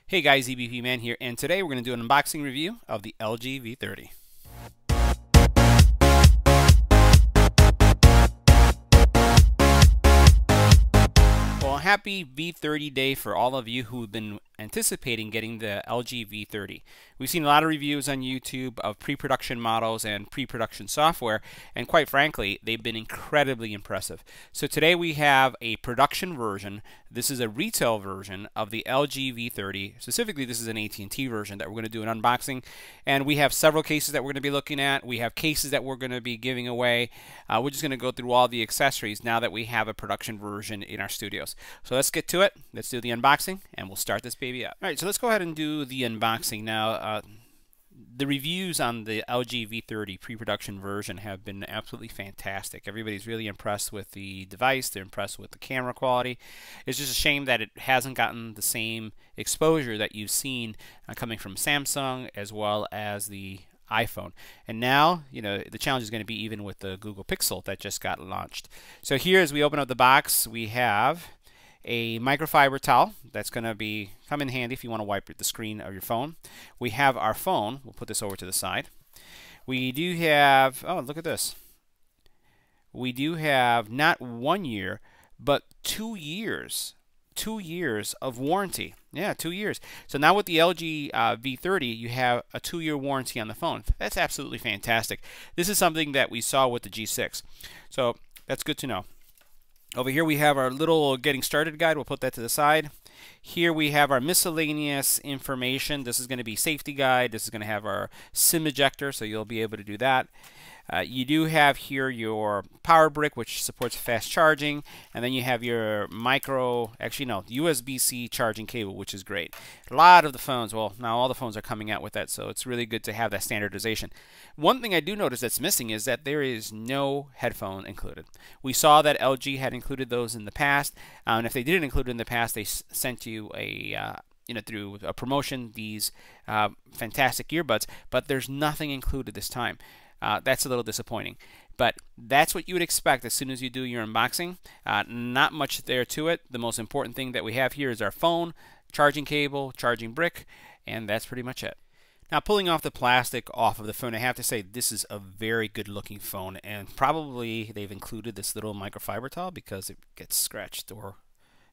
Hey guys, EBPMAN here, and today we're going to do an unboxing review of the LG V30. Well, happy V30 day for all of you who have been anticipating getting the LG V30. We've seen a lot of reviews on YouTube of pre-production models and pre-production software, and quite frankly, they've been incredibly impressive. So today we have a production version. This is a retail version of the LG V30. Specifically, this is an AT&T version that we're going to do an unboxing, and we have several cases that we're going to be looking at. We have cases that we're going to be giving away. We're just going to go through all the accessories now that we have a production version in our studios. So let's get to it. Let's do the unboxing, and we'll start this baby up. All right, so let's go ahead and do the unboxing now. The reviews on the LG V30 pre-production version have been absolutely fantastic. Everybody's really impressed with the device. They're impressed with the camera quality. It's just a shame that it hasn't gotten the same exposure that you've seen coming from Samsung as well as the iPhone. And now, the challenge is going to be even with the Google Pixel that just got launched. So here, as we open up the box, we have a microfiber towel that's going to come in handy if you want to wipe the screen of your phone. We have our phone. We'll put this over to the side. We do have, oh, look at this. We do have not 1 year, but 2 years. 2 years of warranty. Yeah, 2 years. So now with the LG V30, you have a 2-year warranty on the phone. That's absolutely fantastic. This is something that we saw with the G6. So that's good to know. Over here we have our little getting started guide. We'll put that to the side. Here we have our miscellaneous information. This is going to be safety guide. This is going to have our SIM ejector, so you'll be able to do that. You do have here your power brick, which supports fast charging, and then you have your USB-C charging cable, which is great. A lot of the phones, well, now all the phones are coming out with that, so it's really good to have that standardization. One thing I do notice that's missing is that there is no headphone included. We saw that LG had included those in the past, and if they didn't include it in the past, they sent you a through a promotion, these fantastic earbuds, but there's nothing included this time. That's a little disappointing, but that's what you would expect as soon as you do your unboxing. Not much there to it. The most important thing that we have here is our phone, charging cable, charging brick, and that's pretty much it. Now, pulling off the plastic off of the phone, I have to say this is a very good looking phone, and probably they've included this little microfiber towel because it gets scratched or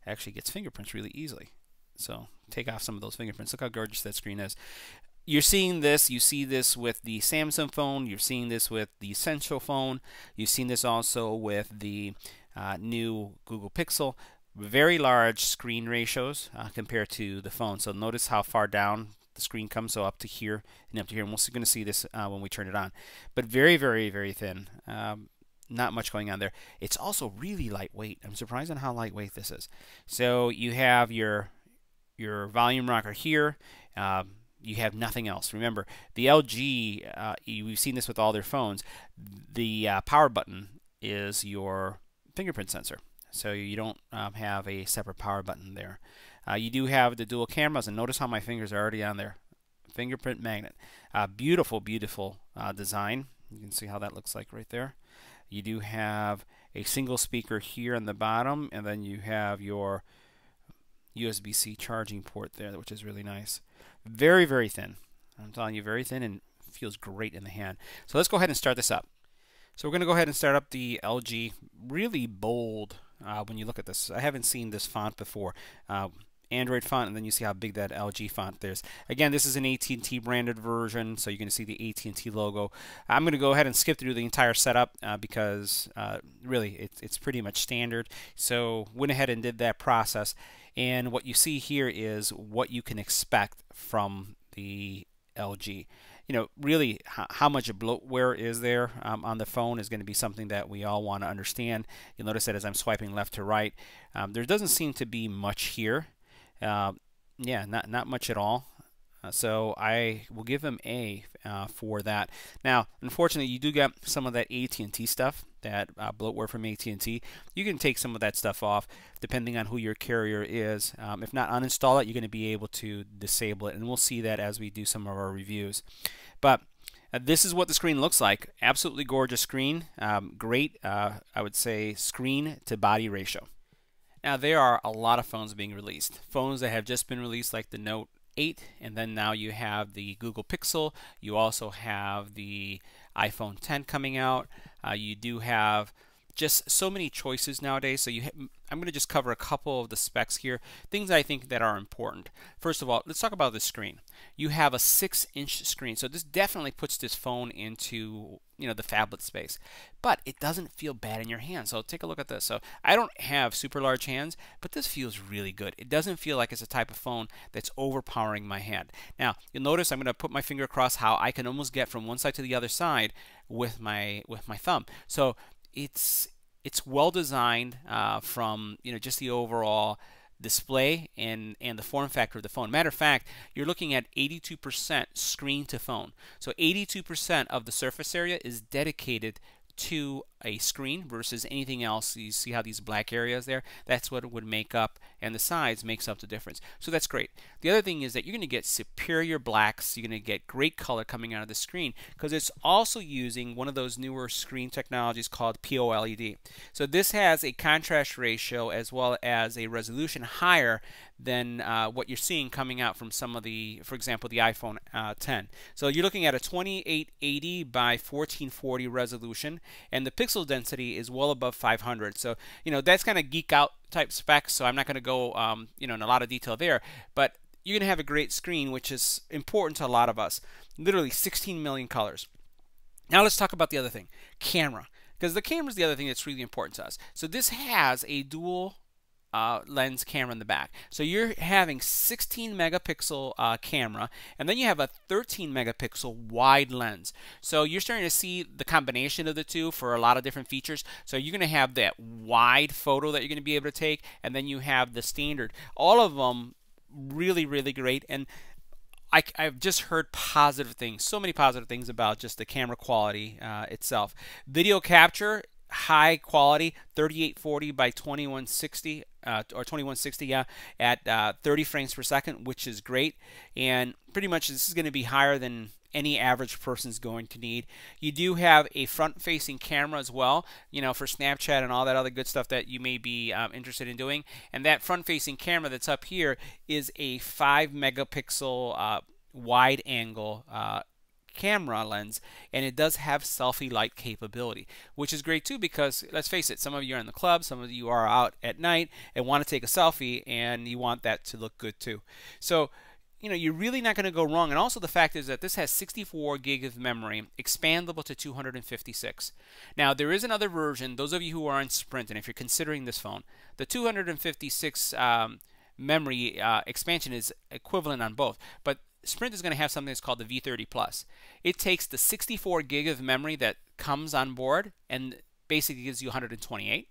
actually gets fingerprints really easily. So take off some of those fingerprints. Look how gorgeous that screen is. You're seeing this, you see this with the Samsung phone, you're seeing this with the Essential phone, you've seen this also with the new Google Pixel. Very large screen ratios compared to the phone. So notice how far down the screen comes, so up to here and up to here. And we're going to see this when we turn it on. But very, very, very thin. Not much going on there. It's also really lightweight. I'm surprised on how lightweight this is. So you have your volume rocker here. You have nothing else. Remember, the LG, we've seen this with all their phones, the power button is your fingerprint sensor. So you don't have a separate power button there. You do have the dual cameras, and notice how my fingers are already on there. Fingerprint magnet. Beautiful, beautiful design. You can see how that looks like right there. You do have a single speaker here on the bottom, and then you have your USB-C charging port there, which is really nice. Very, very thin. I'm telling you, very thin, and feels great in the hand. So let's go ahead and start this up. So we're going to go ahead and start up the LG. Really bold when you look at this. I haven't seen this font before. Android font, and then you see how big that LG font is. Again, this is an AT&T branded version, so you're going to see the AT&T logo. I'm going to go ahead and skip through the entire setup because really it's pretty much standard. So went ahead and did that process, and what you see here is what you can expect from the LG. Really how much bloatware is there on the phone is going to be something that we all want to understand. You'll notice that as I'm swiping left to right, there doesn't seem to be much here. Yeah, not much at all. So I will give them A for that. Now, unfortunately, you do get some of that AT&T stuff, that bloatware from AT&T. You can take some of that stuff off depending on who your carrier is. If not uninstall it, you're going to be able to disable it, and we'll see that as we do some of our reviews. But this is what the screen looks like. Absolutely gorgeous screen. Great, I would say, screen to body ratio. Now, there are a lot of phones being released. Phones that have just been released, like the Note 8, and then now you have the Google Pixel. You also have the iPhone 10 coming out. You do have just so many choices nowadays. So I'm going to just cover a couple of the specs here, things I think that are important. First of all, let's talk about the screen. You have a 6-inch screen, so this definitely puts this phone into the phablet space, but it doesn't feel bad in your hand. So take a look at this. So I don't have super large hands, but this feels really good. It doesn't feel like it's a type of phone that's overpowering my hand. Now you'll notice I'm going to put my finger across how I can almost get from one side to the other side with my thumb. So it's well designed from just the overall display and the form factor of the phone. Matter of fact, you're looking at 82% screen to phone. So 82% of the surface area is dedicated to a screen versus anything else. You see how these black areas there? That's what it would make up, and the size makes up the difference. So that's great. The other thing is that you're going to get superior blacks. You're going to get great color coming out of the screen because it's also using one of those newer screen technologies called POLED. So this has a contrast ratio as well as a resolution higher than what you're seeing coming out from some of the, for example, the iPhone 10. So you're looking at a 2880 by 1440 resolution, and the pixel density is well above 500. So that's kind of geek out type specs. So I'm not going to go in a lot of detail there, but you're going to have a great screen, which is important to a lot of us. Literally 16 million colors. Now let's talk about the other thing, camera, because the camera is the other thing that's really important to us. So this has a dual lens camera in the back. So you're having 16 megapixel camera, and then you have a 13 megapixel wide lens. So you're starting to see the combination of the two for a lot of different features. So you're going to have that wide photo that you're going to be able to take, and then you have the standard. All of them really, really great. And I've just heard positive things, so many positive things about just the camera quality itself. Video capture, high quality, 3840 by 2160 or 2160, yeah, at 30 frames per second, which is great. And pretty much this is going to be higher than any average person's going to need. You do have a front-facing camera as well, for Snapchat and all that other good stuff that you may be interested in doing. And that front-facing camera that's up here is a 5 megapixel wide angle camera lens, and it does have selfie light capability, which is great too, because let's face it, some of you are in the club, some of you are out at night and want to take a selfie, and you want that to look good too. So you're really not going to go wrong. And also the fact is that this has 64 gig of memory, expandable to 256. Now there is another version, those of you who are on Sprint, and if you're considering this phone, the 256 memory expansion is equivalent on both, but Sprint is going to have something that's called the V30 Plus. It takes the 64 gig of memory that comes on board and basically gives you 128.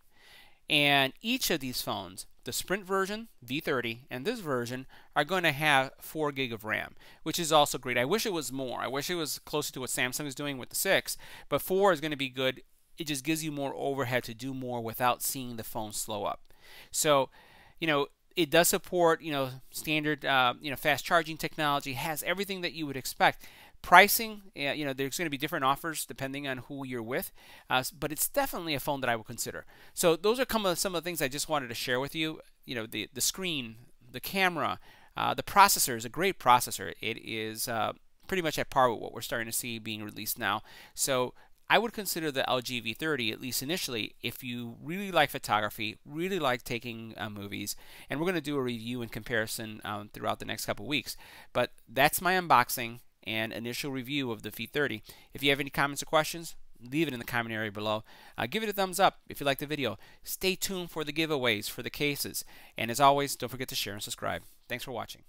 And each of these phones, the Sprint version, V30, and this version, are going to have 4 gig of RAM, which is also great. I wish it was more. I wish it was closer to what Samsung is doing with the 6, but 4 is going to be good. It just gives you more overhead to do more without seeing the phone slow up. So, it does support, standard, fast charging technology, has everything that you would expect. Pricing, there's going to be different offers depending on who you're with, but it's definitely a phone that I would consider. So those are some of the things I just wanted to share with you. The screen, the camera, the processor is a great processor. It is pretty much at par with what we're starting to see being released now. So I would consider the LG V30, at least initially, if you really like photography, really like taking movies, and we're going to do a review and comparison throughout the next couple of weeks. But that's my unboxing and initial review of the V30. If you have any comments or questions, leave it in the comment area below. Give it a thumbs up if you like the video. Stay tuned for the giveaways, for the cases. And as always, don't forget to share and subscribe. Thanks for watching.